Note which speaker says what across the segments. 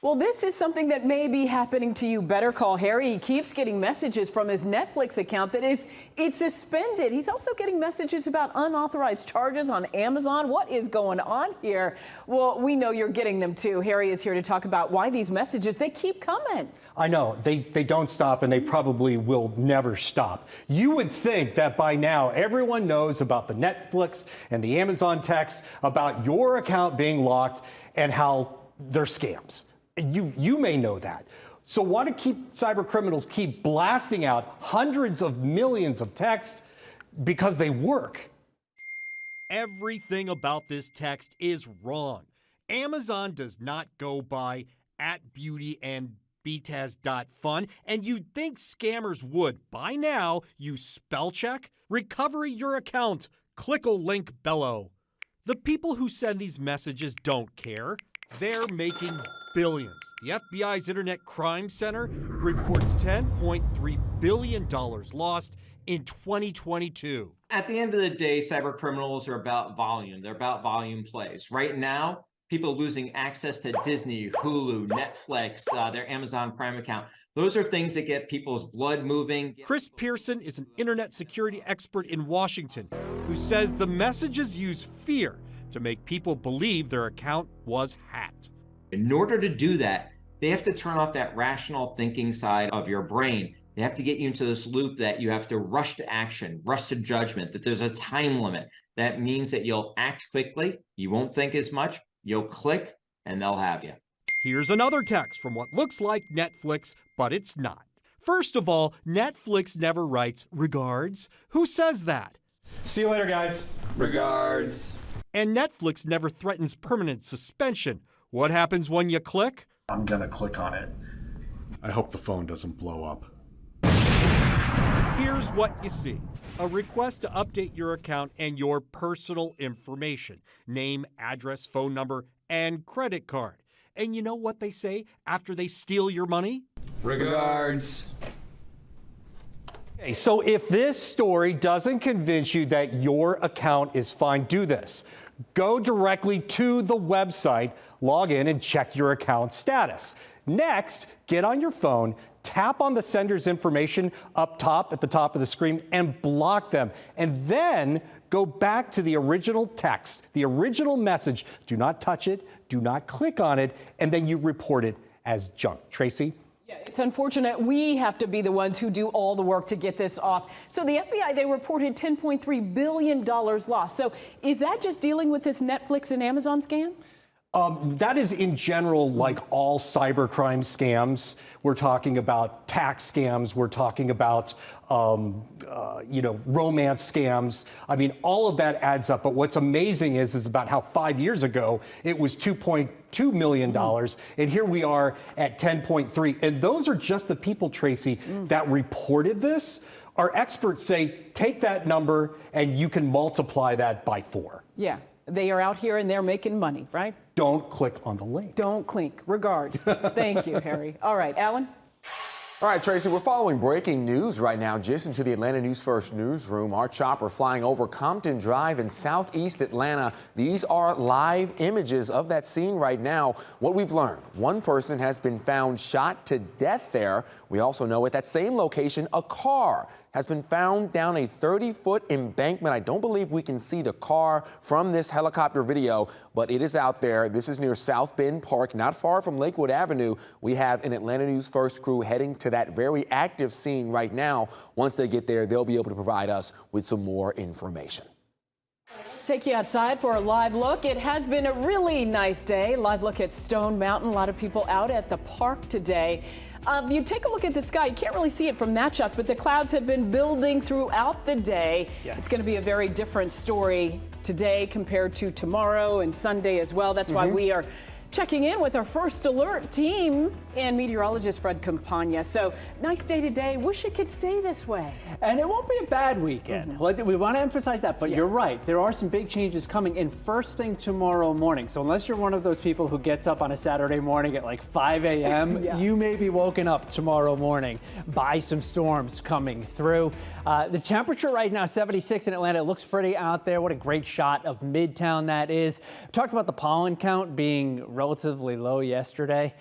Speaker 1: Well, this is something that may be happening to you. Better call Harry. He keeps getting messages from his Netflix account that it's suspended. He's also getting messages about unauthorized charges on Amazon. What is going on here? Well, we know you're getting them too. Harry is here to talk about why these messages, they keep coming.
Speaker 2: I know, they don't stop, and they probably will never stop. You would think that by now everyone knows about the Netflix and the Amazon text about your account being locked and how they're scams. You may know that. So why do cyber criminals keep blasting out hundreds of millions of texts? Because they work.
Speaker 3: Everything about this text is wrong. Amazon does not go by @beautyandbtaz.fun, and you'd think scammers would, by now, use spell check, recovery your account, click a link below. The people who send these messages don't care. They're making billions. The FBI's Internet Crime Center reports $10.3 billion lost in 2022.
Speaker 4: At the end of the day, cyber criminals are about volume. They're about volume plays. Right now, people losing access to Disney, Hulu, Netflix, their Amazon Prime account. Those are things that get people's blood moving.
Speaker 3: Chris Pearson is an internet security expert in Washington who says the messages use fear to make people believe their account was hacked.
Speaker 4: In order to do that, they have to turn off that rational thinking side of your brain. They have to get you into this loop that you have to rush to action, rush to judgment, that there's a time limit. That means that you'll act quickly, you won't think as much, you'll click, and they'll have you.
Speaker 3: Here's another text from what looks like Netflix, but it's not. First of all, Netflix never writes regards. Who says that?
Speaker 2: See you later, guys.
Speaker 4: Regards.
Speaker 3: And Netflix never threatens permanent suspension. What happens when you click?
Speaker 5: I'm gonna click on it.
Speaker 6: I hope the phone doesn't blow up.
Speaker 3: Here's what you see. A request to update your account and your personal information. Name, address, phone number, and credit card. And you know what they say after they steal your money?
Speaker 4: Regards.
Speaker 2: Okay, so if this story doesn't convince you that your account is fine, do this. Go directly to the website, log in, and check your account status. Next, get on your phone, tap on the sender's information up top at the top of the screen, and block them. And then go back to the original text, the original message. Do not touch it, do not click on it, and then you report it as junk. Tracy?
Speaker 1: Yeah, it's unfortunate we have to be the ones who do all the work to get this off. So the FBI, they reported $10.3 billion lost. So is that just dealing with this Netflix and Amazon scam?
Speaker 2: That is in general like all cybercrime scams. We're talking about tax scams. We're talking about, romance scams. I mean, all of that adds up. But what's amazing is about how 5 years ago it was $2.2 million, and here we are at 10.3. And those are just the people, Tracy, that reported this. Our experts say take that number and you can multiply that by 4.
Speaker 1: Yeah. They are out here and they're making money, right?
Speaker 2: Don't click on the link.
Speaker 1: Don't click. Regards. Thank you, Harry. All right, Alan?
Speaker 7: All right, Tracy, we're following breaking news right now just into the Atlanta News First newsroom. Our chopper flying over Compton Drive in southeast Atlanta. These are live images of that scene right now. What we've learned, one person has been found shot to death there. We also know at that same location, a car has been found down a 30-foot embankment. I don't believe we can see the car from this helicopter video, but it is out there. This is near South Bend Park, not far from Lakewood Avenue. We have an Atlanta News First crew heading to that very active scene right now. Once they get there, they'll be able to provide us with some more information.
Speaker 1: Let's take you outside for a live look. It has been a really nice day. Live look at Stone Mountain. A lot of people out at the park today. You take a look at the sky. You can't really see it from that shot, but the clouds have been building throughout the day. Yes. It's going to be a very different story today compared to tomorrow and Sunday as well. That's why we are checking in with our First Alert team and meteorologist Fred Campagna. So nice day today. Wish it could stay this way.
Speaker 8: And it won't be a bad weekend. We want to emphasize that, but you're right. There are some big changes coming in first thing tomorrow morning. So unless you're one of those people who gets up on a Saturday morning at like 5 a.m., you may be woken up tomorrow morning by some storms coming through. The temperature right now, 76 in Atlanta. It looks pretty out there. What a great shot of Midtown that is. We talked about the pollen count being relatively low yesterday.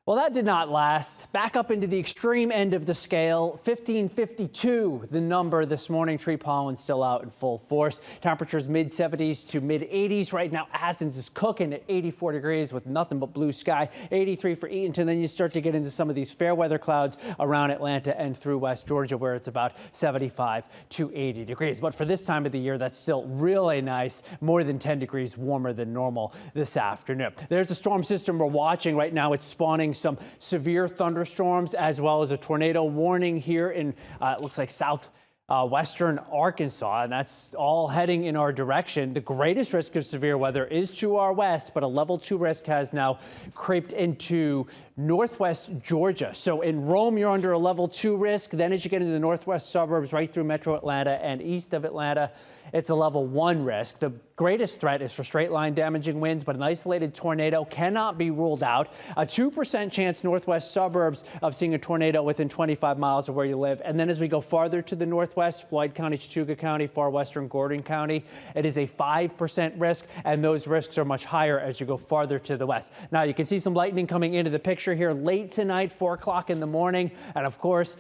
Speaker 8: Well, that did not last. Back up into the extreme end of the scale, 1552, the number this morning. Tree pollen still out in full force. Temperatures mid-70s to mid-80s. Right now, Athens is cooking at 84 degrees with nothing but blue sky. 83 for Eatonton. Then you start to get into some of these fair weather clouds around Atlanta and through West Georgia, where it's about 75 to 80 degrees. But for this time of the year, that's still really nice. More than 10 degrees warmer than normal this afternoon. There's a storm system we're watching right now. It's spawning some severe thunderstorms as well as a tornado warning here in it looks like southwestern Arkansas, and that's all heading in our direction. The greatest risk of severe weather is to our west, but a level 2 risk has now creeped into northwest Georgia. So in Rome, you're under a level 2 risk. Then as you get into the northwest suburbs, right through metro Atlanta and east of Atlanta, it's a level 1 risk. The greatest threat is for straight line damaging winds, but an isolated tornado cannot be ruled out. A 2% chance northwest suburbs of seeing a tornado within 25 miles of where you live. And then as we go farther to the northwest, Floyd County, Chattooga County, far western Gordon County, it is a 5% risk, and those risks are much higher as you go farther to the west. Now you can see some lightning coming into the picture here late tonight, 4 o'clock in the morning, and of course,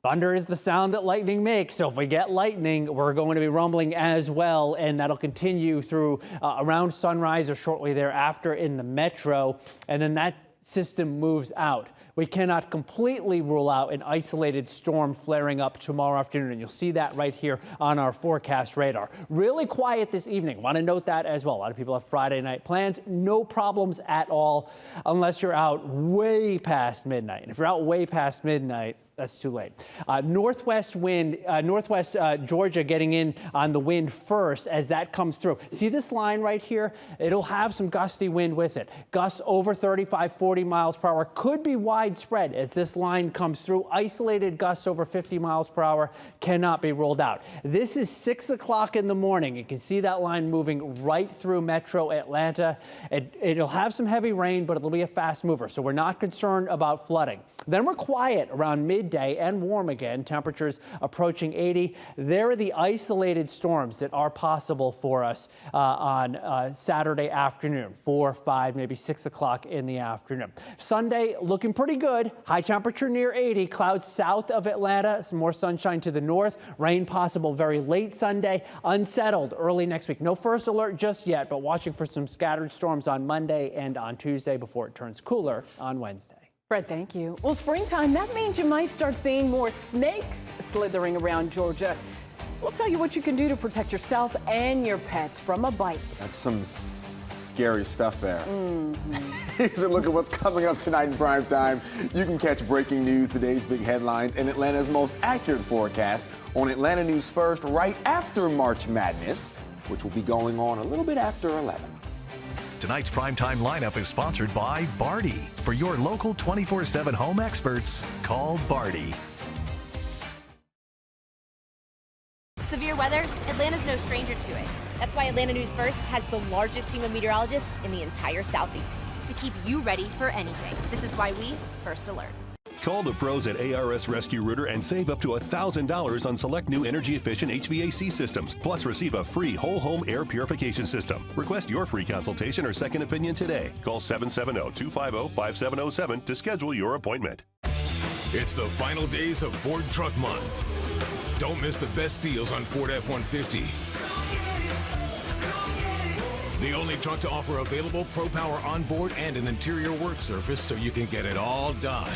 Speaker 8: thunder is the sound that lightning makes. So if we get lightning, we're going to be rumbling as well, and that'll continue through around sunrise or shortly thereafter in the metro, and then that system moves out. We cannot completely rule out an isolated storm flaring up tomorrow afternoon, and you'll see that right here on our forecast radar. Really quiet this evening. Want to note that as well. A lot of people have Friday night plans. No problems at all unless you're out way past midnight. And if you're out way past midnight, that's too late. Northwest wind, northwest Georgia getting in on the wind first as that comes through. See this line right here? It'll have some gusty wind with it. Gusts over 35, 40 miles per hour could be widespread as this line comes through. Isolated gusts over 50 miles per hour cannot be ruled out. This is 6 o'clock in the morning. You can see that line moving right through metro Atlanta. It'll have some heavy rain, but it'll be a fast mover, so we're not concerned about flooding. Then we're quiet around midday and warm again, temperatures approaching 80. There are the isolated storms that are possible for us on Saturday afternoon, 4, 5, maybe 6 o'clock in the afternoon. Sunday looking pretty good. High temperature near 80. Clouds south of Atlanta. Some more sunshine to the north. Rain possible very late Sunday. Unsettled early next week. No first alert just yet, but watching for some scattered storms on Monday and on Tuesday before it turns cooler on Wednesday.
Speaker 1: Fred, thank you. Well, springtime, that means you might start seeing more snakes slithering around Georgia. We'll tell you what you can do to protect yourself and your pets from a bite.
Speaker 7: That's some scary stuff there. Here's a look at what's coming up tonight in prime time. You can catch breaking news, today's big headlines, and Atlanta's most accurate forecast on Atlanta News First right after March Madness, which will be going on a little bit after 11.
Speaker 5: Tonight's primetime lineup is sponsored by Bardi. For your local 24/7 home experts, call Bardi.
Speaker 9: Severe weather, Atlanta's no stranger to it. That's why Atlanta News First has the largest team of meteorologists in the entire Southeast to keep you ready for anything. This is why we First Alert.
Speaker 5: Call the pros at ARS Rescue Rooter and save up to $1,000 on select new energy-efficient HVAC systems. Plus, receive a free whole-home air purification system. Request your free consultation or second opinion today. Call 770-250-5707 to schedule your appointment.
Speaker 10: It's the final days of Ford Truck Month. Don't miss the best deals on Ford F-150. The only truck to offer available Pro Power onboard and an interior work surface so you can get it all done.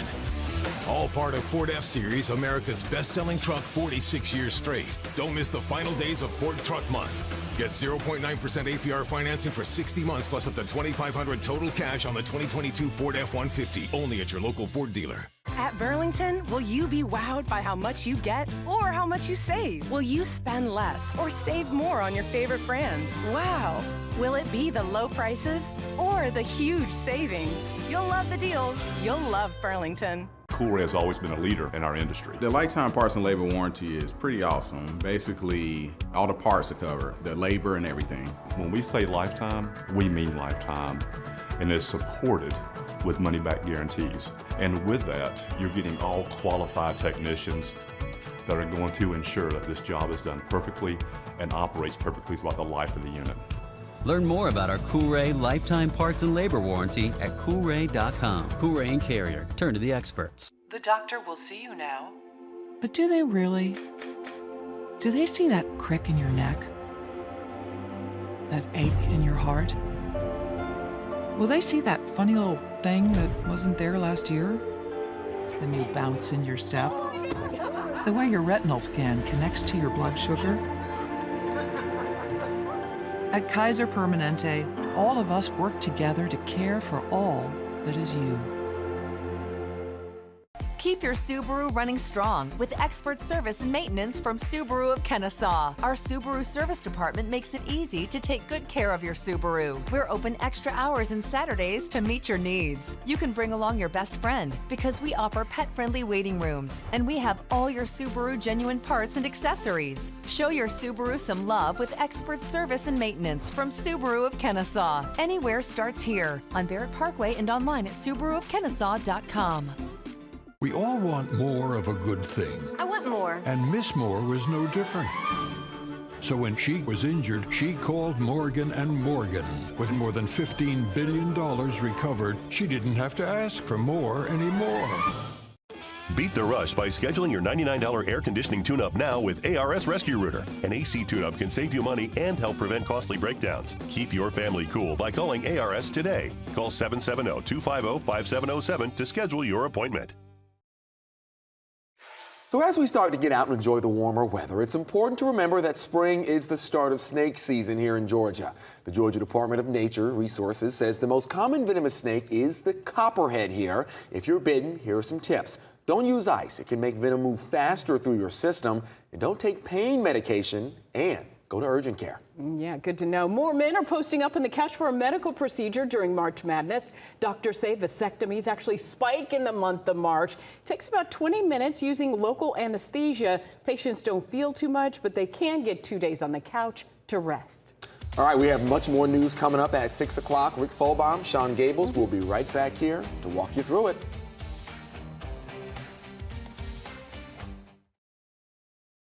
Speaker 10: All part of Ford F-Series, America's best-selling truck 46 years straight. Don't miss the final days of Ford Truck Month. Get 0.9% APR financing for 60 months plus up to $2,500 total cash on the 2022 Ford F-150. Only at your local Ford dealer.
Speaker 11: At Burlington, will you be wowed by how much you get or how much you save? Will you spend less or save more on your favorite brands? Wow! Will it be the low prices or the huge savings? You'll love the deals. You'll love Burlington.
Speaker 6: Coolray has always been a leader in our industry. The lifetime parts and labor warranty is pretty awesome. Basically, all the parts are covered, the labor and everything. When we say lifetime, we mean lifetime, and it's supported with money-back guarantees. And with that, you're getting all qualified technicians that are going to ensure that this job is done perfectly and operates perfectly throughout the life of the unit.
Speaker 12: Learn more about our Coolray lifetime parts and labor warranty at Coolray.com. Coolray and Carrier. Turn to the experts.
Speaker 13: The doctor will see you now.
Speaker 14: But do they really? Do they see that crick in your neck? That ache in your heart? Will they see that funny little thing that wasn't there last year? The new bounce in your step? The way your retinal scan connects to your blood sugar? At Kaiser Permanente, all of us work together to care for all that is you.
Speaker 15: Keep your Subaru running strong with expert service and maintenance from Subaru of Kennesaw. Our Subaru service department makes it easy to take good care of your Subaru. We're open extra hours and Saturdays to meet your needs. You can bring along your best friend because we offer pet-friendly waiting rooms, and we have all your Subaru genuine parts and accessories. Show your Subaru some love with expert service and maintenance from Subaru of Kennesaw. Anywhere starts here on Barrett Parkway and online at SubaruofKennesaw.com.
Speaker 16: We all want more of a good thing.
Speaker 17: I want more.
Speaker 16: And Miss Moore was no different. So when she was injured, she called Morgan & Morgan. With more than $15 billion recovered, she didn't have to ask for more anymore.
Speaker 5: Beat the rush by scheduling your $99 air conditioning tune-up now with ARS Rescue Rooter. An AC tune-up can save you money and help prevent costly breakdowns. Keep your family cool by calling ARS today. Call 770-250-5707 to schedule your appointment.
Speaker 7: So as we start to get out and enjoy the warmer weather, it's important to remember that spring is the start of snake season here in Georgia. The Georgia Department of Nature Resources says the most common venomous snake is the copperhead here. If you're bitten, here are some tips. Don't use ice. It can make venom move faster through your system. And don't take pain medication, and go to urgent care.
Speaker 1: Yeah, good to know. More men are posting up in the cash for a medical procedure during March Madness. Doctors say vasectomies actually spike in the month of March. It takes about 20 minutes using local anesthesia. Patients don't feel too much, but they can get 2 days on the couch to rest.
Speaker 7: All right, we have much more news coming up at 6 o'clock. Rick Folbaum, Sean Gables will be right back here to walk you through it.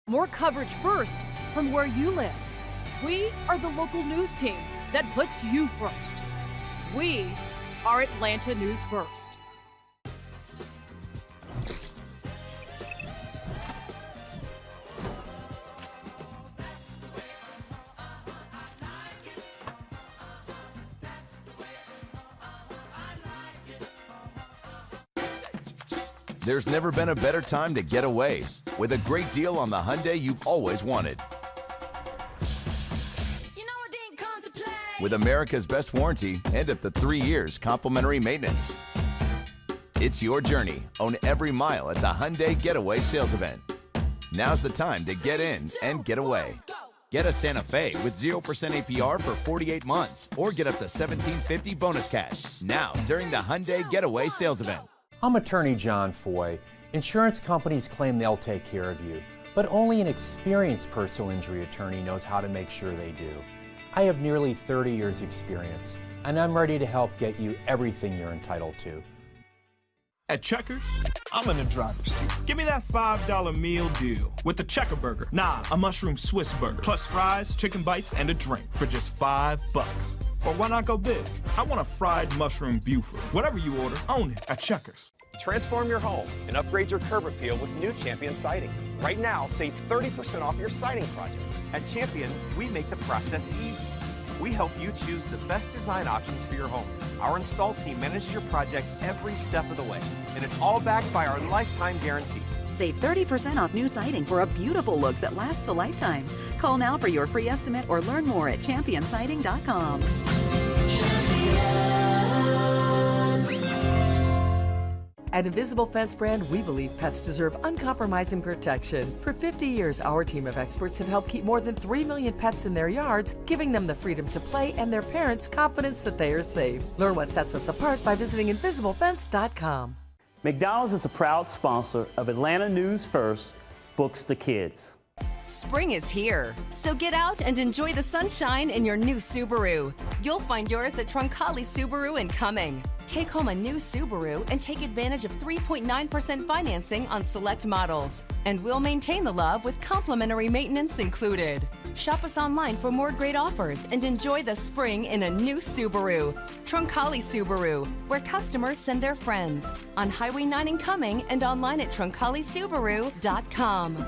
Speaker 18: More coverage first from where you live. We are the local news team that puts you first. We are Atlanta News First.
Speaker 19: There's never been a better time to get away with a great deal on the Hyundai you've always wanted. With America's best warranty and up to 3 years complimentary maintenance. It's your journey. Own every mile at the Hyundai Getaway Sales Event. Now's the time to get in and get away. Get a Santa Fe with 0% APR for 48 months or get up to $1,750 bonus cash now during the Hyundai Getaway Sales Event.
Speaker 20: I'm attorney John Foy. Insurance companies claim they'll take care of you, but only an experienced personal injury attorney knows how to make sure they do. I have nearly 30 years experience, and I'm ready to help get you everything you're entitled to.
Speaker 21: At Checkers, I'm in the driver's seat. Give me that $5 meal deal with the Checker Burger. Nah, a mushroom Swiss burger, plus fries, chicken bites, and a drink for just $5. Or why not go big? I want a fried mushroom Buford. Whatever you order, own it at Checkers.
Speaker 22: Transform your home and upgrade your curb appeal with new Champion Siding. Right now, save 30% off your siding project. At Champion, we make the process easy. We help you choose the best design options for your home. Our install team manages your project every step of the way, and it's all backed by our lifetime guarantee.
Speaker 23: Save 30% off new siding for a beautiful look that lasts a lifetime. Call now for your free estimate or learn more at championsiding.com.
Speaker 24: At Invisible Fence Brand, we believe pets deserve uncompromising protection. For 50 years, our team of experts have helped keep more than 3 million pets in their yards, giving them the freedom to play and their parents confidence that they are safe. Learn what sets us apart by visiting InvisibleFence.com.
Speaker 25: McDonald's is a proud sponsor of Atlanta News First, Books to Kids.
Speaker 15: Spring is here, so get out and enjoy the sunshine in your new Subaru. You'll find yours at Troncalli Subaru in Cumming. Take home a new Subaru and take advantage of 3.9% financing on select models. And we'll maintain the love with complimentary maintenance included. Shop us online for more great offers and enjoy the spring in a new Subaru. Troncalli Subaru, where customers send their friends. On Highway 9 in Cumming and online at troncallisubaru.com.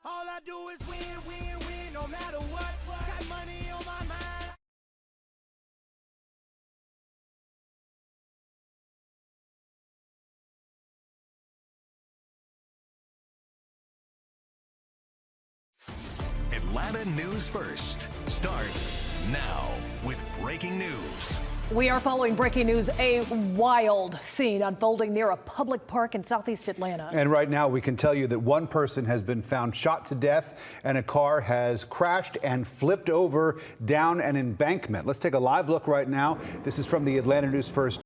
Speaker 2: All I do is win, win, win, no matter what. Got money on my mind.
Speaker 3: Atlanta News First starts now with breaking news.
Speaker 18: We are following breaking news. A wild scene unfolding near a public park in southeast Atlanta.
Speaker 4: And right now we can tell you that one person has been found shot to death and a car has crashed and flipped over down an embankment. Let's take a live look right now. This is from the Atlanta News First